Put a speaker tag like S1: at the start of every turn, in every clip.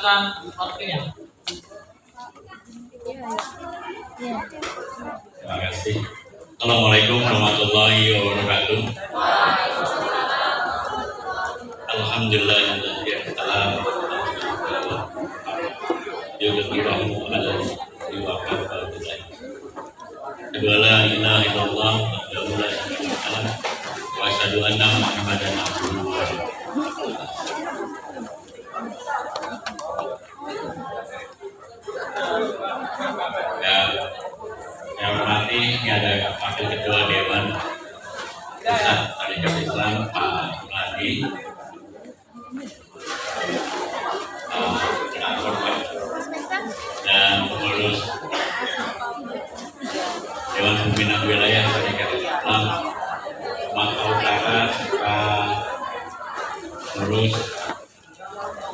S1: Silakan waktunya.
S2: Terima kasih. Assalamualaikum warahmatullahi wabarakatuh. Alhamdulillah Asyhadu alla ilaha illallah wa la syarika lah wa asyhadu anna Muhammadan abduhu wa rasuluh. Ya, yang hormati ini ada Wakil Ketua Dewan Pusat Tarekat Islam Pak Muladi, dan pengurus Dewan Pembina Wilayah Tarekat Islam Sumatera Utara serta pengurus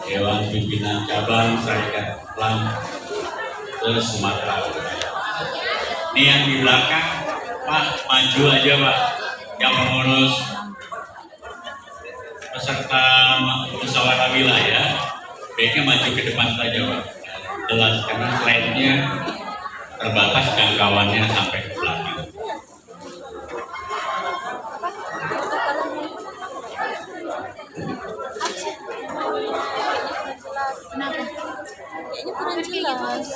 S2: Dewan Pimpinan Cabang Tarekat Islam Sumatera Utara. Ini yang di belakang, Pak, maju aja Pak, yang mengurus peserta musyawarah wilayah, baiknya maju ke depan saja Pak. Jelas karena slide-nya terbatas jangkauannya sampai ke belakang.
S3: Kenapa? Kayaknya kurang jelas.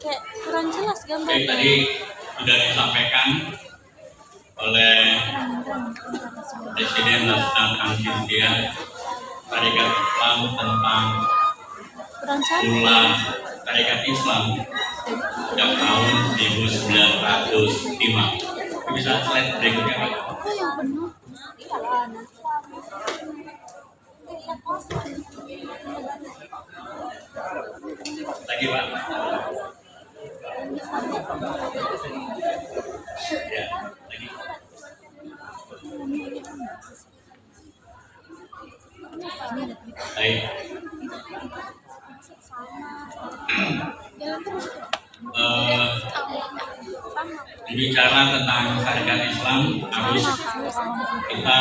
S3: Kayak kurang jelas gambarnya.
S2: Oke, tadi sudah disampaikan oleh Presiden Nasional Kansistia Tarekat Islam tentang Mula Tarekat Islam sejak tahun 1905. Bisa slide berikutnya Pak.
S3: Oh yang penuh.
S2: Lagi Pak. Ya, lagi. Baik. Bicara tentang tarekat Islam harus kita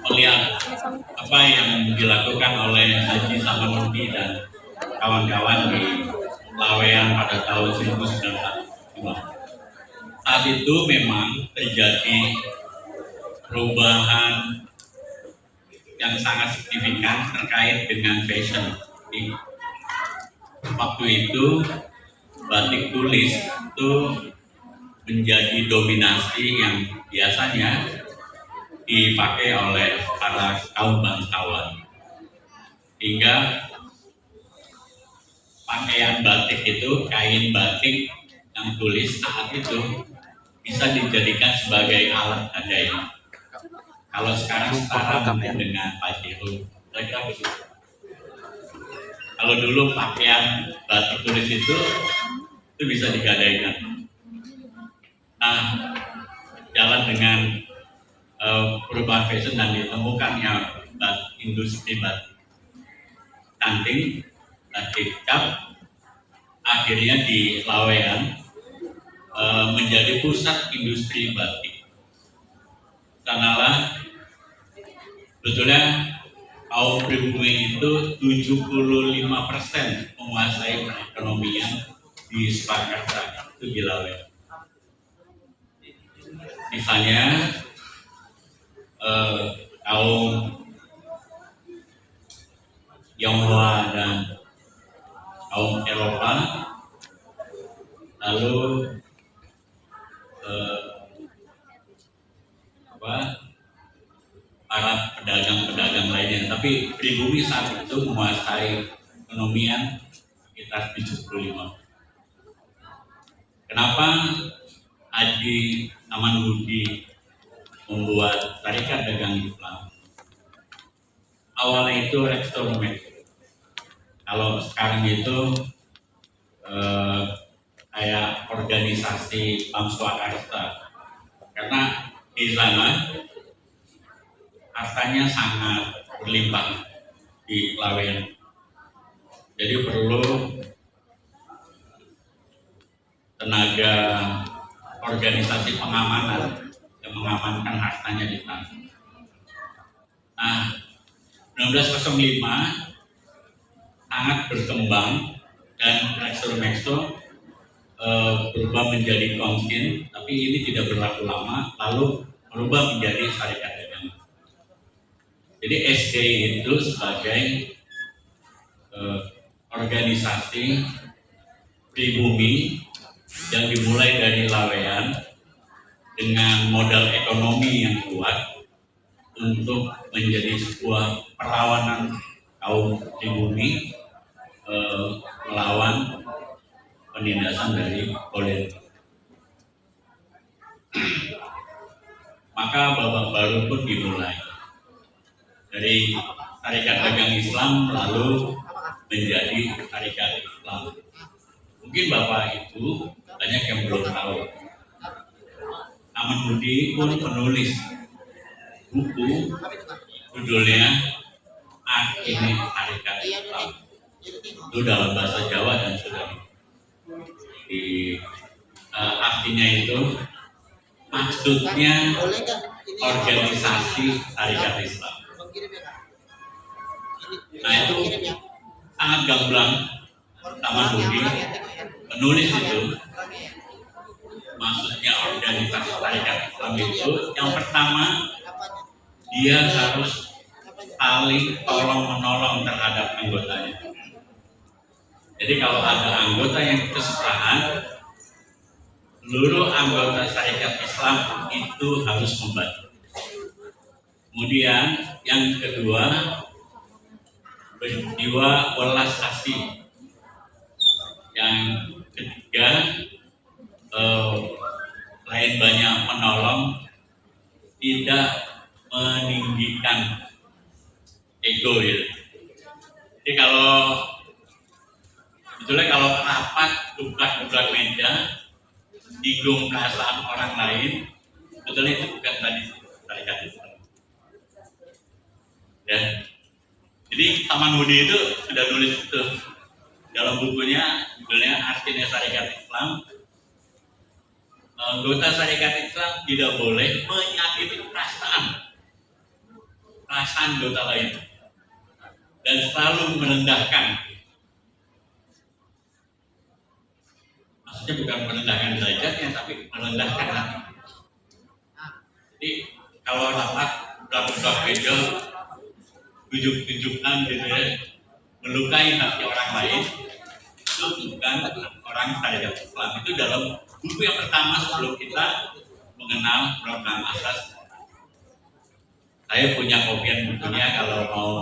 S2: melihat apa yang dilakukan oleh Haji Samanhudi dan kawan-kawan di Laweyan pada tahun 1905. Saat itu memang terjadi perubahan yang sangat signifikan terkait dengan fashion. Waktu itu batik tulis itu menjadi dominasi yang biasanya dipakai oleh para kaum bangsawan, hingga pakaian batik itu, kain batik yang tulis saat itu bisa dijadikan sebagai alat gadai. Kalau sekarang setara mungkin dengan pajero, kira-kira begitu. Kalau dulu pakaian batik tulis itu bisa digadaikan. Nah, jalan dengan perubahan fashion dan ditemukannya industri batik canting, batik cap, akhirnya di Laweyan menjadi pusat industri batik. Sanalah betulnya kaum pribumi itu 75% menguasai perekonomian di Surakarta, itu di Laweyan. Misalnya kaum Tionghoa dan kaum Eropa, lalu para pedagang-pedagang lainnya, tapi pribumi saat itu menguasai ekonomian sekitar 75. Kenapa Haji Samanhudi membuat Tarekat Dagang Islam? Awalnya itu eksperimen. Kalau sekarang itu kayak organisasi Pamswakarsa, karena di sana hartanya sangat berlimpah di Laweyan. Jadi perlu tenaga organisasi pengamanan yang mengamankan hartanya di sana. Nah, 1905 sangat berkembang dan rekso berubah menjadi konsin, tapi ini tidak berlaku lama, lalu berubah menjadi syarikat dagang. Jadi SDI itu sebagai organisasi pribumi yang dimulai dari Lawean dengan modal ekonomi yang kuat untuk menjadi sebuah perlawanan kaum pribumi melawan penindasan dari politik. Maka babak baru pun dimulai dari Syarikat Dagang Islam lalu menjadi Syarikat Islam. Mungkin Bapak itu banyak yang belum tahu. Aman Budi pun menulis buku judulnya Artine Syarikat Islam. Itu dalam bahasa Jawa dan sudah di artinya itu maksudnya organisasi Syarikat Islam. Nah itu sangat gamblang Taman Budi menulis itu. Maksudnya organisasi Syarikat Islam itu yang pertama dia harus saling tolong menolong terhadap anggotanya. Jadi kalau ada anggota yang kesusahan, seluruh anggota Syarikat Islam itu harus membantu. Kemudian yang kedua, berjiwa welas kasih. Yang ketiga, selain banyak menolong, tidak meninggikan ego ya. Jadi sebetulnya kalau rapat buka meja, singgung perasaan orang lain, sebetulnya itu bukan tadi Syarikat Islam. Ya. Jadi Taman Budi itu sudah nulis itu dalam bukunya, judulnya Artine Syarikat Islam. Anggota Syarikat Islam tidak boleh menyakiti perasaan anggota lain dan selalu merendahkan. Maksudnya bukan merendahkan derajatnya, tapi merendahkan hati. Jadi kalau rapat buka meja, tujukan gitu ya, melukai hati orang lain, itu bukan orang Syarikat Islam. Itu dalam buku yang pertama sebelum kita mengenal program asas. Saya punya kopian bukunya, kalau mau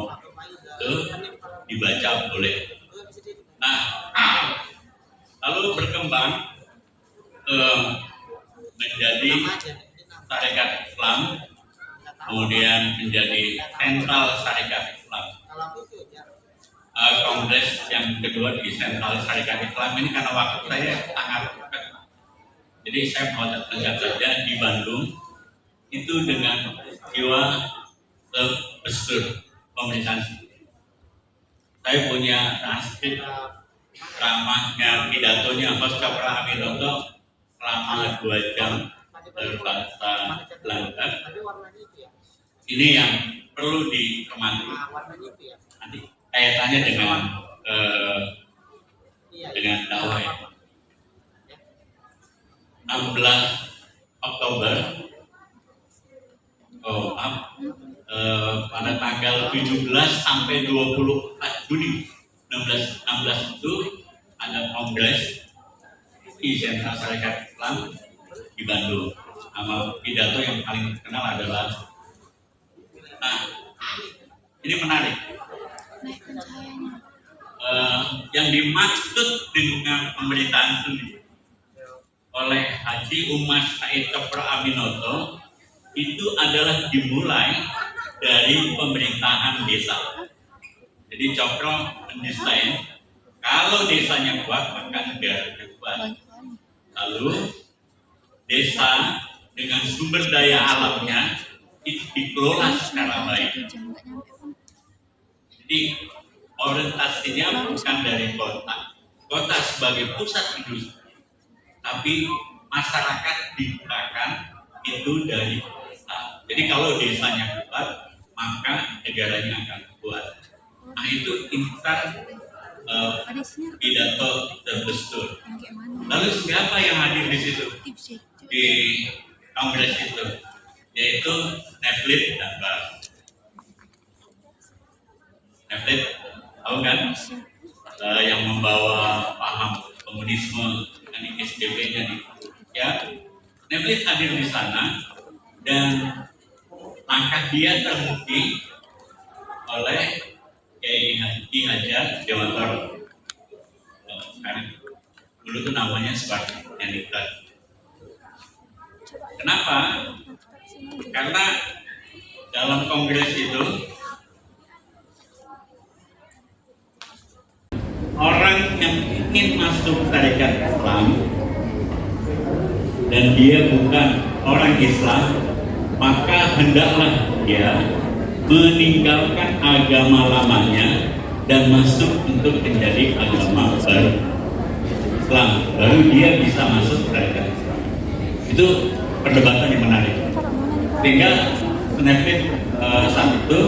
S2: itu dibaca boleh. Nah, lalu berkembang menjadi Syarikat Islam, kemudian menjadi Sentral Syarikat Islam. Kongres yang kedua di Sentral Syarikat Islam ini karena waktu saya sangat dekat. Jadi saya mau tegak saja di Bandung itu dengan jiwa sebesar pemerintahan. Saya punya transkrip ceramahnya, pidatonya Mas Capra Aminoto selama 2 jam berbahasa Belanda. Ini yang perlu dicermati. Nanti kaitannya dengan dakwah. 16 Oktober, pada tanggal 17 sampai 24 Juni 16 itu ada kongres di Sentral Syarikat Islam di Bandung. Nama pidato yang paling terkenal adalah, nah ini menarik. Yang dimaksud dengan pemerintahan sendiri oleh Haji Umar Said Cokro Aminoto itu adalah dimulai dari pemerintahan desa. Jadi Cokro mendesain kalau desanya kuat maka negaranya kuat. Lalu desa dengan sumber daya alamnya itu dikelola secara baik. Jadi orientasinya bukan dari kota sebagai pusat industri, tapi masyarakat digunakan itu dari desa. Jadi kalau desanya kuat, maka negaranya akan kuat. Nah itu insan pidato tergestur.
S3: Yang kayak mana?
S2: Lalu siapa yang hadir di situ
S3: Tips ya.
S2: di kongres itu? Yaitu Neville dan Bach. Neville, tahu kan? Yang membawa paham komunisme dengan SDB-nya nih. Ya, Neville hadir di sana dan langkah dia terbukti oleh Ki Hajar Dewantara. Dulu tuh namanya seperti Niklat. Kenapa? Karena dalam kongres itu orang yang ingin masuk tarekat Islam dan dia bukan orang Islam, maka hendaklah dia meninggalkan agama lamanya dan masuk untuk menjadi agama baru Islam, baru dia bisa masuk tarekat Islam. Itu perdebatan yang menarik. Sehingga Neville saat itu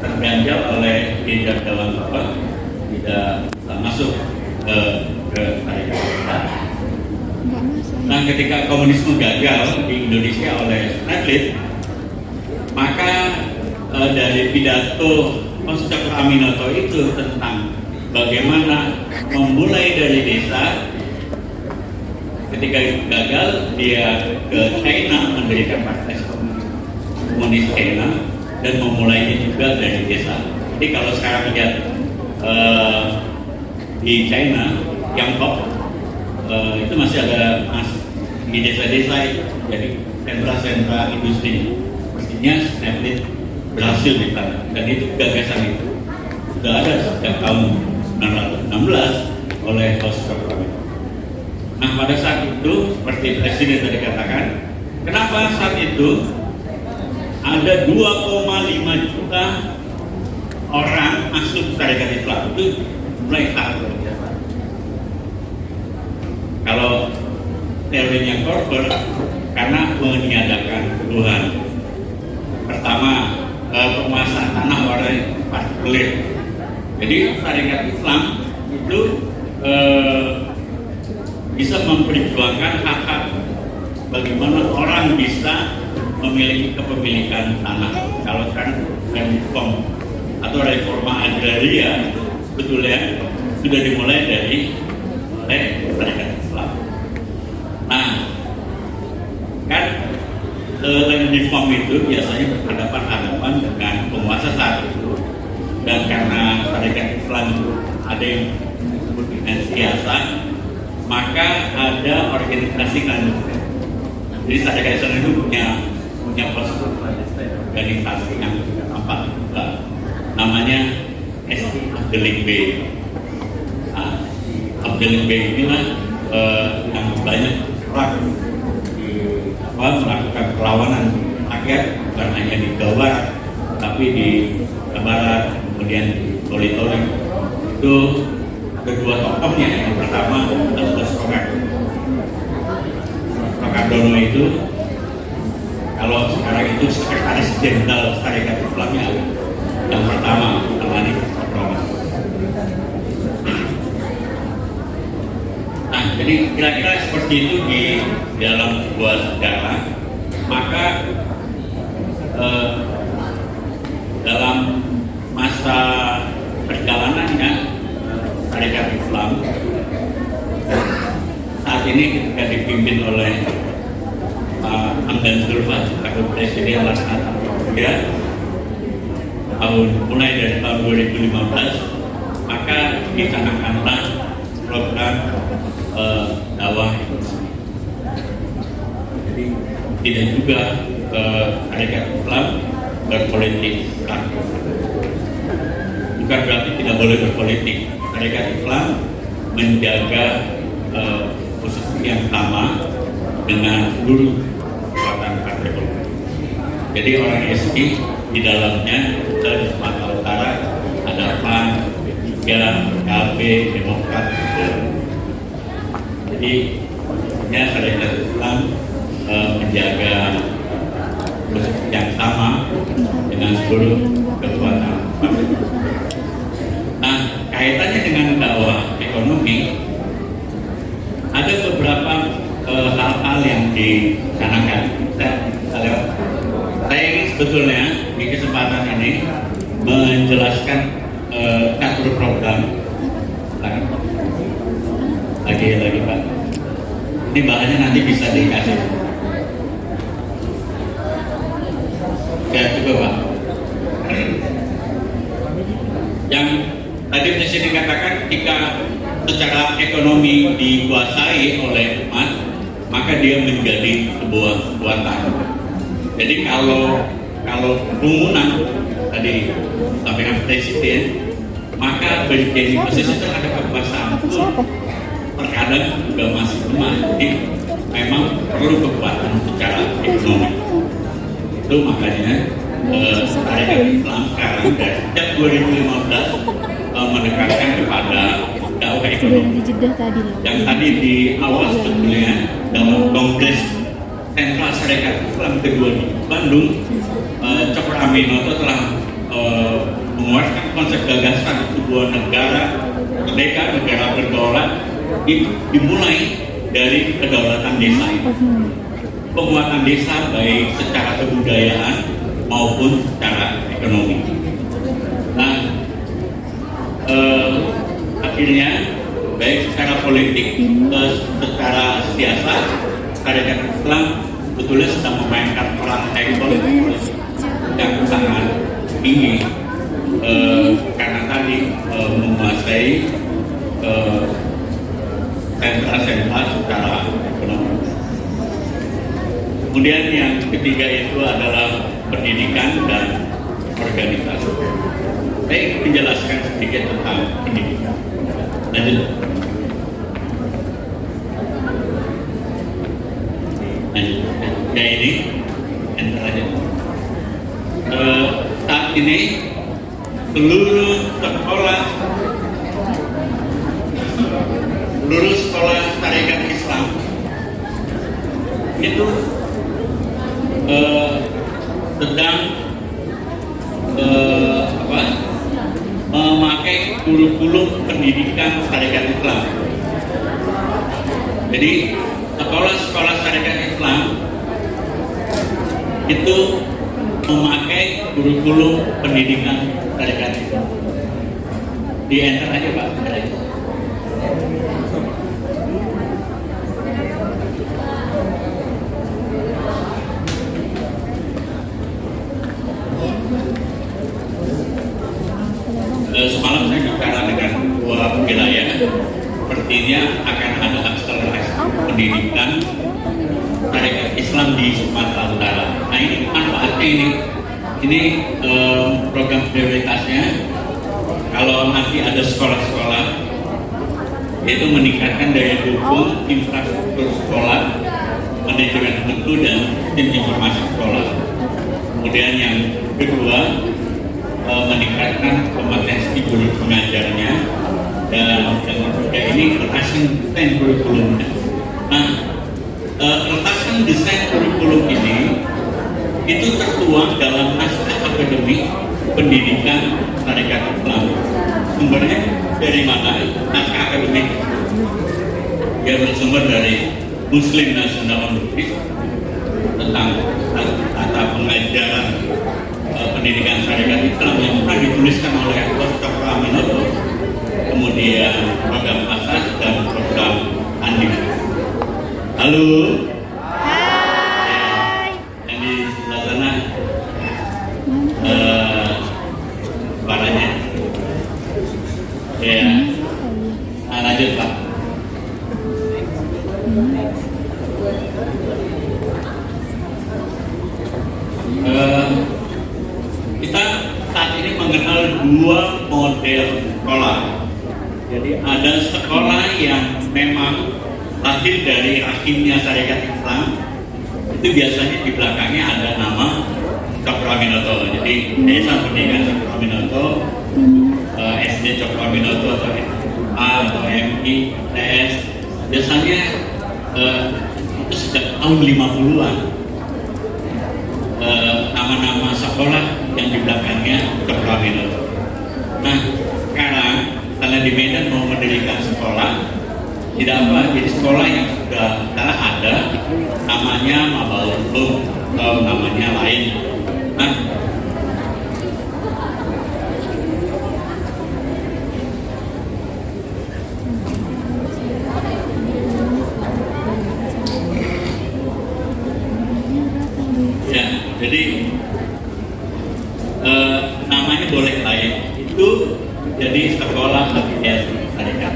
S2: terganjal oleh Ki Hajar Dewantara tidak masuk ke tarekat Islam. Nah, ketika komunisme gagal di Indonesia oleh Neville, maka dari pidato Oscar Aminoto itu tentang bagaimana memulai dari desa, ketika gagal dia ke China mendirikan partai komunis China dan memulainya juga dari desa. Jadi kalau sekarang lihat di China, Tiongkok, itu masih ada di desa-desa itu, jadi sentra-sentra industri. Pastinya Neville berhasil di sana, dan itu gagasan itu sudah ada sejak tahun 1916 oleh Oscar Aminoto. Nah, pada saat itu seperti Presiden tadi katakan, kenapa saat itu ada 2,5 juta orang masuk tarekat Islam? Itu mulai tahun. Kalau teorinya Korver, karena meniadakan Tuhan. Pertama, penguasaan tanah oleh partikulir. Jadi tarekat Islam itu bisa memperjuangkan hak-hak bagaimana orang bisa memiliki kepemilikan tanah. Kalau kan reform atau reforma agraria sebetulnya sudah dimulai oleh tarekat Islam. Nah, kan land reform itu biasanya berhadapan-hadapan dengan penguasa saat itu, dan karena tarekat Islam itu ada yang disebut dengan siasat, maka ada organisasi klandestin. Jadi tarekat Islam itu punya postur organisasi yang tampak juga, namanya ST Afdeling B. Afdeling B inilah yang banyak melakukan perlawanan rakyat, bukan hanya di Jawa Barat, tapi di Barat, kemudian di Toli-Toli. Itu ada dua tokohnya. Yang pertama adalah Soekarno itu, kalau sekarang itu sekretaris jenderal tarekat Islamnya yang pertama namanya Soekarno. Nah, jadi kira-kira seperti itu di dalam sebuah sejarah. Maka dalam masa perjalanannya tarekat Islam saat ini ketika dipimpin oleh Hamdan Zulfa sebagai Presiden Laksana ya, mulai dari tahun 2015, maka dicanangkanlah program dakwah. Jadi tidak juga tarekat Islam berpolitik praktis. Bukan berarti tidak boleh berpolitik. Tarekat Islam menjaga posisi yang sama dengan seluruh kekuatan partai politik. Jadi orang SI di dalamnya di Sumatera Utara ada PAN, P3, PKB, Demokrat. Jadi tarekat Islam menjaga posisi yang sama dengan seluruh kekuatan partai. Nah, kaitannya dengan ini menjelaskan catur program. Lagi Pak. Ini bahannya nanti bisa dikasih. Ya coba Pak. Yang tadi Presiden katakan ketika secara ekonomi dikuasai oleh umat, maka dia menjadi sebuah kekuatan. Jadi kalau kerumunan tadi sampaikan Presiden, maka bagi posisi terhadap kekuasaan itu terkadang juga masih lemah. Jadi memang perlu kekuatan secara ekonomi. Itu makanya Syarikat Islam sekarang dari sejak 2015 menekankan kepada dakwah ekonomi. Yang tadi di awal sebetulnya dalam Kongres Sentral Syarikat Islam kedua di Bandung, Cokro Aminoto telah mengeluarkan konsep gagasan sebuah negara merdeka, negara berdaulat dimulai dari kedaulatan desa itu. Penguatan desa baik secara kebudayaan maupun secara ekonomi. Nah, akhirnya baik secara politik, secara siasat, Syarikat Islam sebetulnya sedang memainkan peran politik yang sangat tinggi karena tadi menguasai sentra-sentra secara ekonomi. Kemudian yang ketiga itu adalah pendidikan dan organisasi. Saya ingin menjelaskan sedikit tentang pendidikan. Lanjut. Ya ini, enter aja. Saat ini seluruh sekolah Syarikat Islam itu sedang memakai kurikulum pendidikan Syarikat Islam. Jadi sekolah-sekolah Syarikat Islam itu memakai kurikulum pendidikan Syarikat Islam. Di enter aja Pak. Semalam saya bicara dengan dua wilayah, sepertinya akan ada akselerasi pendidikan Syarikat Islam di Sumatera Utara. Nah ini manfaatnya ini program prioritasnya. Kalau nanti ada sekolah-sekolah, yaitu meningkatkan daya dukung infrastruktur sekolah, manajemen mutu dan sistem informasi sekolah. Kemudian yang kedua, meningkatkan kompetensi guru pengajarnya, dan yang ketiga ini retasan desain kurikulumnya. Nah, retasan desain kurikulum ini itu tertuang dalam naskah akademik pendidikan Syarikat Islam. Sumbernya dari mana? Naskah akademik dia bersumber dari Muslim National University tentang tata pengajaran pendidikan Syarikat Islam yang pernah dituliskan oleh Prof. Cokro Aminoto, kemudian program asas dan program Andi. Halo. Hai. Yang di sebelah sana suaranya. Ya. Nah, lanjut Pak. Kita saat ini mengenal dua model sekolah. Jadi ada sekolah yang memang lahir dari rahimnya Syarikat Islam, itu biasanya di belakangnya ada nama Cokro Aminoto. Jadi Desa Pendidikan Cokro Aminoto, SD Cokro Aminoto atau SMA atau MI, TS, biasanya itu sejak tahun 50-an. Nama-nama sekolah yang di belakangnya Cokro Aminoto. Nah, sekarang karena di Medan mau mendirikan sekolah, tidak apa, jadi sekolah yang sudah ada, namanya Mabalulum atau namanya lain. Nah, namanya boleh lain itu jadi sekolah afiliasi syarikat.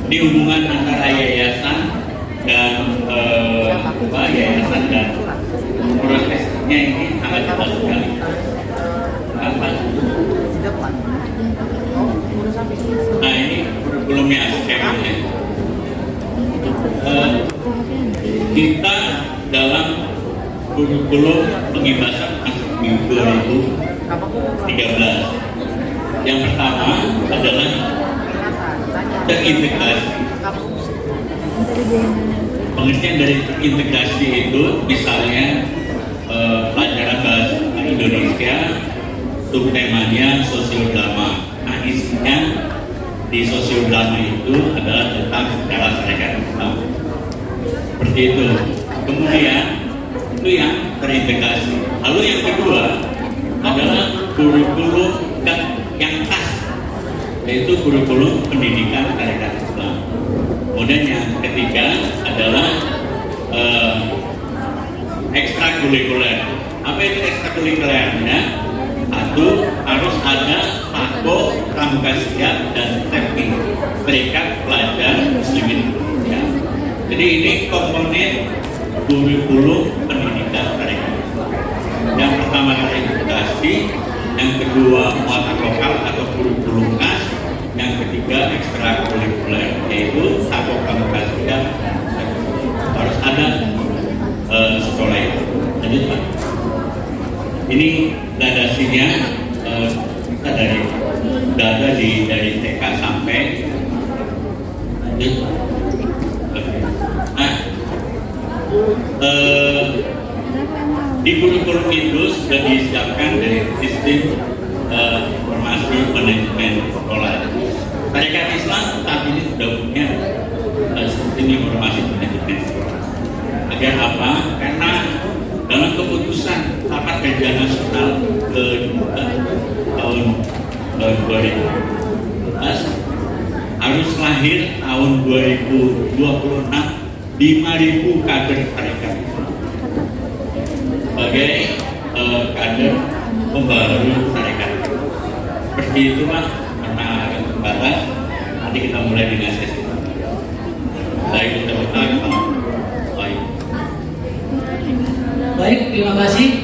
S2: Ini hubungan antara yayasan dan yayasan dan prosesnya ini sangat jelas sekali. Nah ini kurikulumnya skemanya. Kita dalam kurikulum pengibasan masuk minggu 2013. Yang pertama adalah terintegrasi. Pengertian dari terintegrasi itu misalnya pelajaran bahasa Indonesia, subtemanya sosiodrama. Nah isinya di sosiodrama itu adalah tentang sejarah syarikat Islam. Seperti itu. Kemudian itu yang terintegrasi. Lalu yang kedua adalah kurikulum yang khas, yaitu kurikulum pendidikan syarikat Islam. Kemudian yang ketiga adalah ekstrakurikuler. Apa itu ekstrakurikulernya? Satu, harus ada FAKO, Pramuka Siap, dan TEPI, Serikat Pelajar Muslimin Indonesia. Jadi ini komponen kurikulum pendidikan syarikat Islam. Yang pertama terintegrasi, yang kedua muatan lokal atau kurikulum khas, yang ketiga ekstrakurikuler, yaitu FAKO, Pramuka Siap, harus ada sekolah itu. Lanjut Pak. Ini gradasinya kita sudah ada dari TK sampai lanjut. Nah, di kurikulum itu sudah disiapkan dari sistem informasi manajemen sekolah. Syarikat Islam saat ini sudah punya sistem informasi manajemen sekolah. Agar apa? Karena dalam keputusan Rapat Kajian Nasional ke tahun 2012 harus lahir tahun 2026 5.000 kader syarikat Islam sebagai kader pembaru syarikat. Seperti itu Pak, karena akan terbatas. Nanti kita mulai dengan sesi. Baik,
S1: Baik, terima kasih.